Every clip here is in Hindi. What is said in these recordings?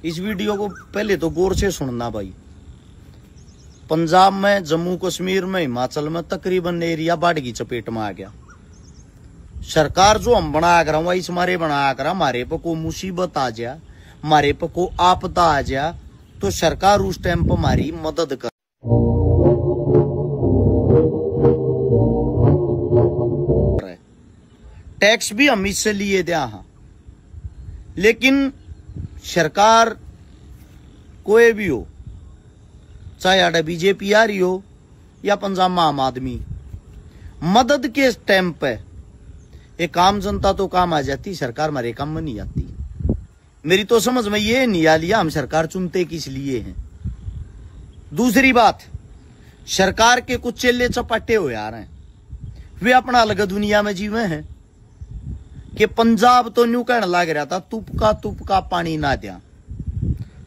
इस वीडियो को पहले तो गौर से सुनना भाई। पंजाब में, जम्मू कश्मीर में, हिमाचल में तकरीबन एरिया बाढ़ की चपेट में आ गया। सरकार जो हम बना कर वही हमारे बना कर हमारे पे को मुसीबत आ जा, हमारे पे को आपदा आ जा, तो सरकार उस टाइम पर हमारी मदद कर। टैक्स भी हम इससे लिए दिया हाँ, लेकिन सरकार कोई भी हो, चाहे आड़ा बीजेपी आ रही हो या पंजाब में आम आदमी, मदद के टाइम पे एक आम जनता तो काम आ जाती, सरकार हमारे काम में नहीं आती। मेरी तो समझ में ये नहीं आ लिया हम सरकार चुनते किस लिए हैं। दूसरी बात, सरकार के कुछ चेले चपाटे हो यार हैं, वे अपना अलग दुनिया में जीवे हैं कि पंजाब तो न्यू कहने लग रहा था तुपका पानी ना दिया,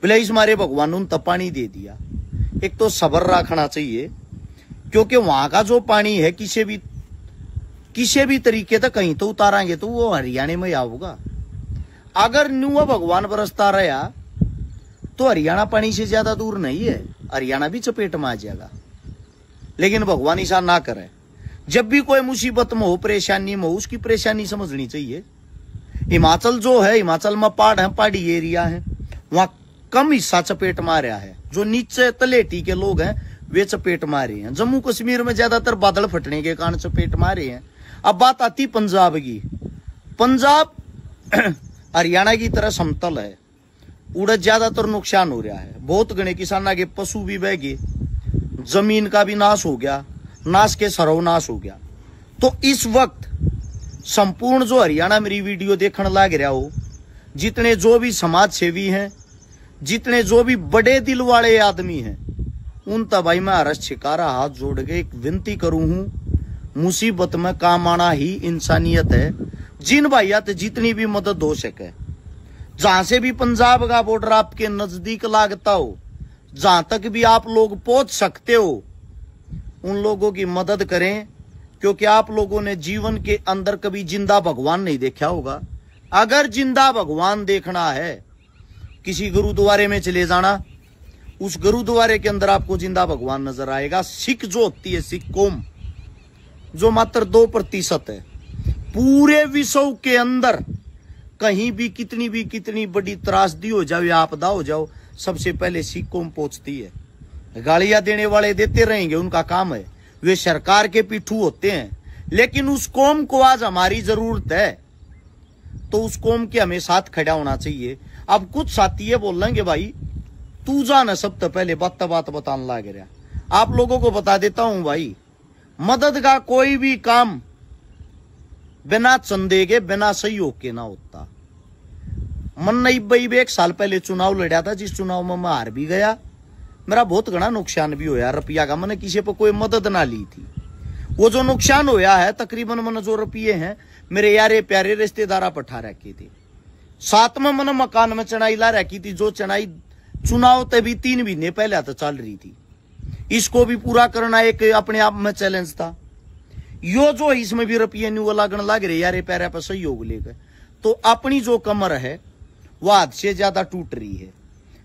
बोले इस मारे भगवान उन तब पानी दे दिया। एक तो सब्र रखना चाहिए, क्योंकि वहां का जो पानी है किसी भी तरीके तक कहीं तो उतारेंगे तो वो हरियाणा में आऊगा। अगर न्यू भगवान बरसता रहा तो हरियाणा पानी से ज्यादा दूर नहीं है, हरियाणा भी चपेट में आ जाएगा। लेकिन भगवान ऐसा ना करे। जब भी कोई मुसीबत में हो, परेशानी में हो, उसकी परेशानी समझनी चाहिए। हिमाचल जो है, हिमाचल में पहाड़ है, पहाड़ी एरिया है, वहां कम हिस्सा चपेट में रहा है। जो नीचे तलेटी के लोग हैं वे चपेट में रहे हैं। जम्मू कश्मीर में ज्यादातर बादल फटने के कारण चपेट में रहे हैं। अब बात आती पंजाब की। पंजाब हरियाणा की तरह समतल है, उड़द ज्यादातर नुकसान हो रहा है। बहुत गणे किसाना के पशु भी बह गए, जमीन का भी नाश हो गया, नाश के सर्वनाश हो गया। तो इस वक्त संपूर्ण जो हरियाणा मेरी वीडियो देखने लग रहा हो, जितने जो भी समाज सेवी हैं, जितने जो भी बड़े दिल वाले आदमी हैं, उन तक भाई मैं हरस छिकारा हाथ जोड़ के एक विनती करूं हूं, मुसीबत में काम आना ही इंसानियत है। जिन भाइयात जितनी भी मदद हो सके, जहां से भी पंजाब का बॉर्डर आपके नजदीक लागता हो, जहां तक भी आप लोग पहुंच सकते हो, उन लोगों की मदद करें। क्योंकि आप लोगों ने जीवन के अंदर कभी जिंदा भगवान नहीं देखा होगा। अगर जिंदा भगवान देखना है, किसी गुरुद्वारे में चले जाना, उस गुरुद्वारे के अंदर आपको जिंदा भगवान नजर आएगा। सिख जो होती है, सिख कौम जो मात्र 2% है, पूरे विश्व के अंदर कहीं भी कितनी बड़ी त्रासदी हो जाओ या आपदा हो जाओ, सबसे पहले सिख कौम पहुंचती है। गालियां देने वाले देते रहेंगे, उनका काम है, वे सरकार के पिट्ठू होते हैं। लेकिन उस कौम को आज हमारी जरूरत है, तो उस कौम के हमें साथ खड़ा होना चाहिए। अब कुछ साथी ये बोल लेंगे भाई तू जाना सबसे पहले बात बताने लग रहा। आप लोगों को बता देता हूं भाई, मदद का कोई भी काम बिना चंदे के, बिना सहयोग के ना होता। मन नहीं भाई, 1 साल पहले चुनाव लड़ा था, जिस चुनाव में मैं हार भी गया, मेरा बहुत घना नुकसान भी होया रुपया का। मैंने किसी पर कोई मदद ना ली थी। वो जो नुकसान होया है, तकरीबन मैंने जो रुपये हैं मेरे यारे प्यारे रिश्तेदारा पठा रखे थे। साथ में मैंने मकान में चढ़ाई ला रखी थी, जो चढ़ाई चुनाव तभी 3 महीने पहले तो चल रही थी। इसको भी पूरा करना एक अपने आप में चैलेंज था। यो जो इसमें भी रुपये न्यू लगन लग रहे यारे प्यारे पर सहयोग लेकर, तो अपनी जो कमर है वह हद से ज्यादा टूट रही है।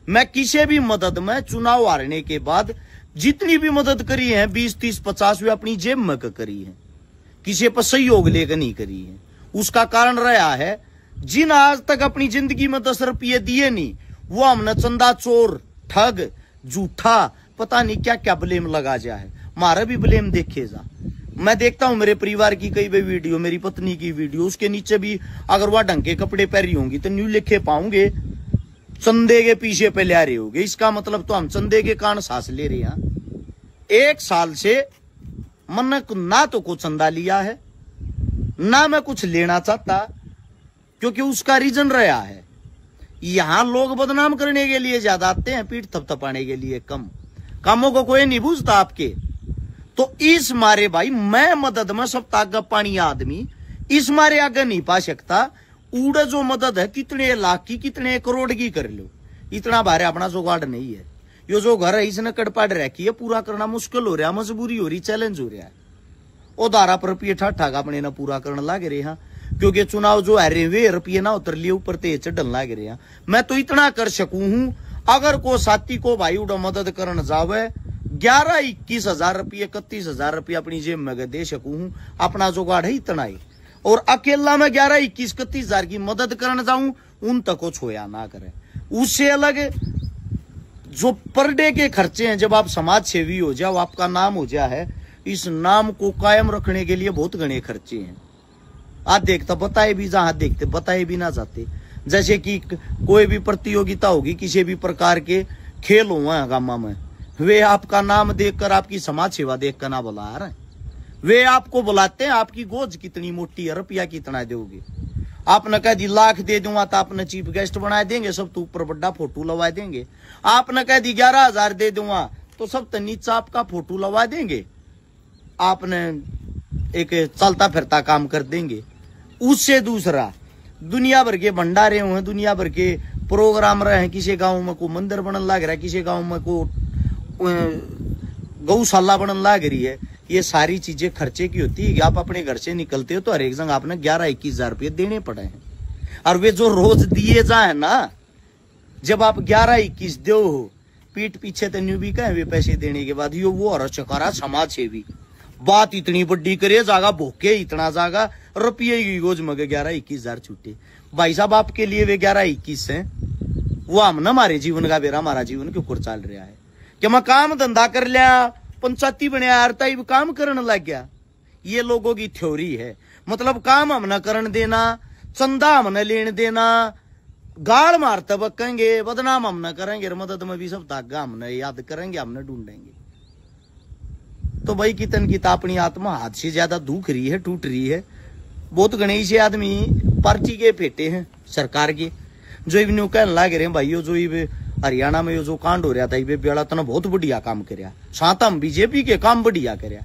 मैं किसी भी मदद में चुनाव हारने के बाद जितनी भी मदद करी है, 20, 30, 50 वे अपनी जेब में करी है, किसी पर सहयोग लेकर नहीं करी है। उसका कारण रहा है, जिन आज तक अपनी जिंदगी में 10 रुपये दिए नहीं, वो हमने चंदा चोर, ठग, झूठा, पता नहीं क्या क्या ब्लेम लगा जा है। मारा भी ब्लेम देखे जा। मैं देखता हूं मेरे परिवार की कई भी वीडियो, मेरी पत्नी की वीडियो, उसके नीचे भी अगर वह ढंग के कपड़े पहनी होंगी तो न्यू लिखे पाऊंगे चंदे के पीछे पे ले रहे होगे। इसका मतलब तो हम चंदे के कारण सांस ले रहे हैं। 1 साल से मन ना तो कुछ चंदा लिया है, ना मैं कुछ लेना चाहता, क्योंकि उसका रीजन रहा है, यहां लोग बदनाम करने के लिए ज्यादा आते हैं, पीठ थपथपाने के लिए कम। कामों को कोई नहीं पूछता आपके। तो इस मारे भाई मैं मदद में सब ताकत पानी आदमी इस मारे आगे नहीं पा सकता। उड़ जो मदद है कितने लाख की, कितने करोड़ की कर लो, इतना भारे अपना जुगाड़ नहीं है। यो जो घर है इसने कड़पाड़ रखी है, पूरा करना मुश्किल हो रहा, मजबूरी हो रही, चैलेंज हो रहा है। वो धारा पर रुपये ठाठा का अपने ना पूरा करने लग रहे हैं। क्योंकि चुनाव जो है वे रुपये ना उतर लिए ऊपर ते चढ़न लाग रहे हैं। मैं तो इतना कर सकूं हूं, अगर को साथी को भाई उड़ा मदद करन जावे 11-21 हजार रुपये 31 हजार रुपये अपनी जेब में दे सकूं हूं, अपना जुगाड़ है इतना ही। और अकेला मैं 11-21-31 हजार की मदद करने जाऊं उन तक को छोया ना करे। उससे अलग जो पर डे के खर्चे हैं, जब आप समाज सेवी हो जाओ, आपका नाम हो जाए है, इस नाम को कायम रखने के लिए बहुत घने खर्चे हैं। आप देखते बताए भी जहां देखते बताए भी ना जाते। जैसे कि कोई भी प्रतियोगिता होगी, किसी भी प्रकार के खेल हुआ है गामा में, वे आपका नाम देखकर आपकी समाज सेवा देखकर ना बुला रहे, वे आपको बुलाते हैं आपकी गोज कितनी मोटी है, रुपया कितना दोगे। आपने कह दी लाख दे दूंगा तो आपने चीफ गेस्ट बना देंगे, सब तो ऊपर बड़ा फोटो लगा देंगे। आपने कह दी 11,000 दे दूंगा तो सब तो नीचे आपका फोटो लगा देंगे, आपने एक चलता फिरता काम कर देंगे। उससे दूसरा, दुनिया भर के भंडारे हुए, दुनिया भर के प्रोग्राम रहे हैं, किसी गांव में को मंदिर बनने लग रहा है, किसी गांव में को गौशाला बनने लग रही है। ये सारी चीजें खर्चे की होती है। आप अपने घर से निकलते हो तो हर एक जगह आपने 11-21 हजार रुपये देने पड़े हैं, और वे जो रोज दिए जाए ना, जब आप 11-21 दो हो, पीठ पीछे तो न्यू भी कहे वे पैसे देने के बाद यो वो और चकारा समाज सेवी बात इतनी बड़ी करे जागा भोके इतना जागा रुपये की गोज में 11-21 हजार छूटे। भाई साहब आपके लिए वे 11-21 है, वो हम ना हमारे जीवन का बेरा, हमारा जीवन के ऊपर चल रहा है कि मैं काम धंधा कर लिया, पंचायती बनया, आरता काम करने लग गया। ये लोगों की थ्योरी है। मतलब काम हमने करने देना, चंदा हमने लेने देना, गाल मारते बकेंगे, बदनाम हमने करेंगे, मदद में भी सब धागा हमने याद करेंगे, हमने ढूंढेंगे। तो भाई कितन की अपनी आत्मा हाथ से ज्यादा दुख रही है, टूट रही है। बहुत गणेश आदमी पार्टी के फेटे हैं सरकार के, जो इवन कहने लग रहे हैं भाइयों, जो हरियाणा में जो कांड हो रहा था, ये बेड़ा तना बहुत बढ़िया काम करया, साथ हम बीजेपी के काम बढ़िया करया।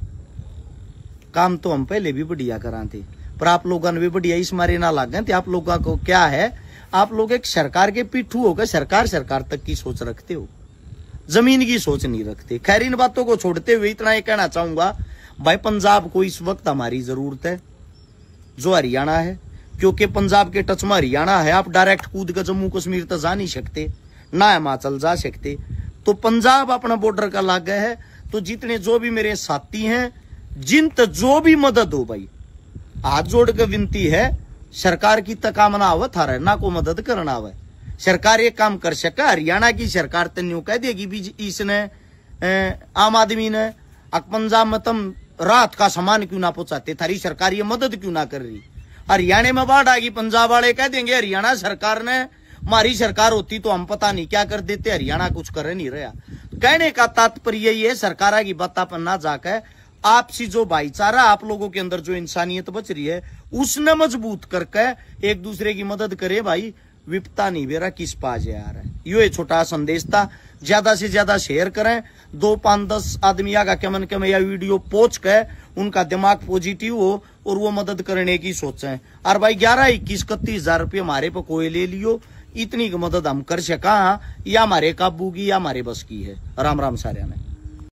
काम तो हम पहले भी बढ़िया करा थे, पर आप लोगों ने भी बढ़िया इस मारे ना लग गए थे। आप लोगों को क्या है, आप लोग एक सरकार के पिट्ठू होकर सरकार तक की सोच रखते हो, जमीन की सोच नहीं रखते। खैर इन बातों को छोड़ते हुए इतना ही कहना चाहूंगा, भाई पंजाब को इस वक्त हमारी जरूरत है, जो हरियाणा है, क्योंकि पंजाब के टच में हरियाणा है। आप डायरेक्ट कूद कर जम्मू कश्मीर तक जा नहीं सकते, ना हिमाचल जा सकते। तो पंजाब अपना बॉर्डर का लागे है। तो जितने जो भी मेरे साथी हैं, जिन तक जो भी मदद हो, भाई हाथ जोड़ कर विनती है, सरकार की तकामना आवत थारा ना को मदद करना आवे, सरकार ये काम कर सका। हरियाणा की सरकार तो न्यू कह देगी भी इसने आम आदमी ने पंजाब में तुम रात का सामान क्यों ना पहुंचाते, थारी सरकार ये मदद क्यों ना कर रही। हरियाणा में बाढ़ आएगी, पंजाब वाले कह देंगे हरियाणा सरकार ने, हमारी सरकार होती तो हम पता नहीं क्या कर देते, हरियाणा कुछ कर नहीं रहा। कहने का तात्पर्य ये, सरकार की बात पर ना जाकर आपसी जो भाईचारा आप लोगों के अंदर जो इंसानियत बच रही है, उसने मजबूत करके एक दूसरे की मदद करे। भाई विपता नहीं बेरा किस पास जा रहा है। ये छोटा संदेश था, ज्यादा से ज्यादा शेयर करें, 2-5-10 आदमी का कमन कम या वीडियो पहुंच के उनका दिमाग पॉजिटिव हो और वो मदद करने की सोचें। और भाई 11-21-31 हजार रुपये हमारे पे कोई ले लियो, इतनी मदद हम कर सका या हमारे काबू की या हमारे बस की है। राम राम सारे में।